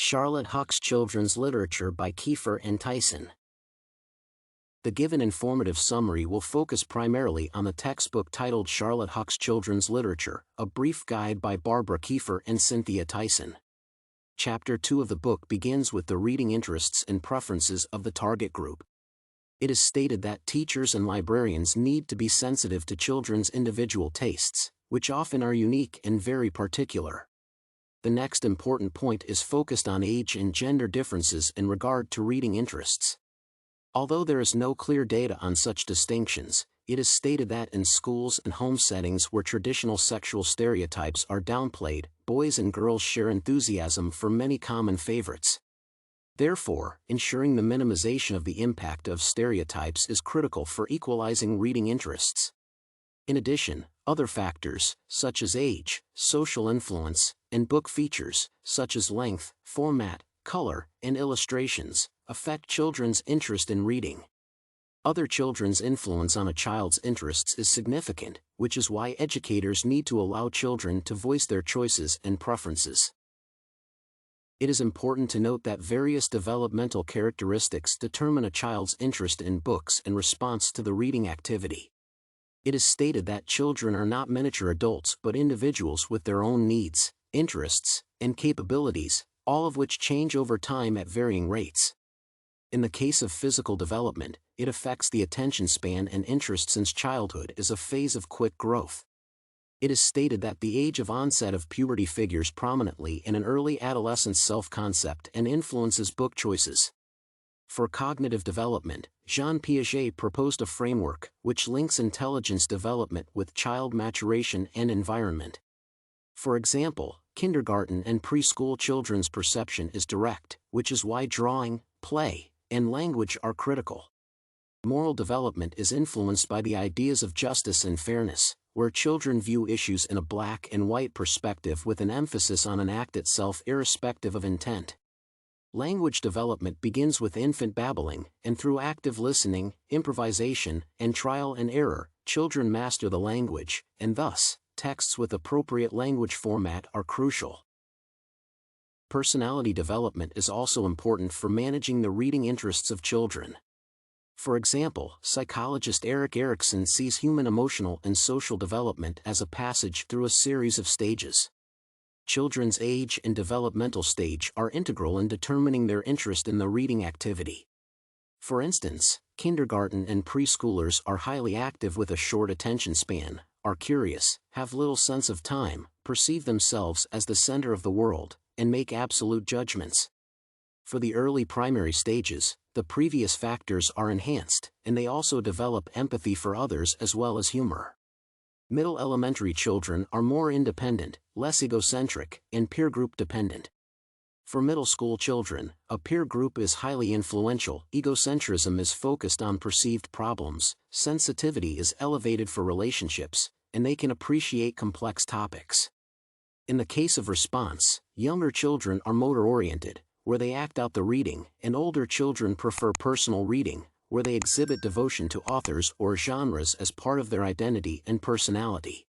Charlotte Huck's Children's Literature by Kiefer and Tyson. The given informative summary will focus primarily on the textbook titled Charlotte Huck's Children's Literature, a brief guide by Barbara Kiefer and Cynthia Tyson. Chapter 2 of the book begins with the reading interests and preferences of the target group. It is stated that teachers and librarians need to be sensitive to children's individual tastes, which often are unique and very particular. The next important point is focused on age and gender differences in regard to reading interests. Although there is no clear data on such distinctions, it is stated that in schools and home settings where traditional sexual stereotypes are downplayed, boys and girls share enthusiasm for many common favorites. Therefore, ensuring the minimization of the impact of stereotypes is critical for equalizing reading interests. In addition, other factors, such as age, social influence, and book features, such as length, format, color, and illustrations, affect children's interest in reading. Other children's influence on a child's interests is significant, which is why educators need to allow children to voice their choices and preferences. It is important to note that various developmental characteristics determine a child's interest in books and response to the reading activity. It is stated that children are not miniature adults but individuals with their own needs, interests, and capabilities, all of which change over time at varying rates. In the case of physical development, it affects the attention span and interest since childhood is a phase of quick growth. It is stated that the age of onset of puberty figures prominently in an early adolescent's self-concept and influences book choices. For cognitive development, Jean Piaget proposed a framework which links intelligence development with child maturation and environment. For example, kindergarten and preschool children's perception is direct, which is why drawing, play, and language are critical. Moral development is influenced by the ideas of justice and fairness, where children view issues in a black and white perspective with an emphasis on an act itself irrespective of intent. Language development begins with infant babbling, and through active listening, improvisation, and trial and error, children master the language, and thus, texts with appropriate language format are crucial. Personality development is also important for managing the reading interests of children. For example, psychologist Erik Erikson sees human emotional and social development as a passage through a series of stages. Children's age and developmental stage are integral in determining their interest in the reading activity. For instance, kindergarten and preschoolers are highly active with a short attention span, are curious, have little sense of time, perceive themselves as the center of the world, and make absolute judgments. For the early primary stages, the previous factors are enhanced, and they also develop empathy for others as well as humor. Middle elementary children are more independent, less egocentric, and peer group dependent. For middle school children, a peer group is highly influential, egocentrism is focused on perceived problems, sensitivity is elevated for relationships, and they can appreciate complex topics. In the case of response, younger children are motor-oriented, where they act out the reading, and older children prefer personal reading, where they exhibit devotion to authors or genres as part of their identity and personality.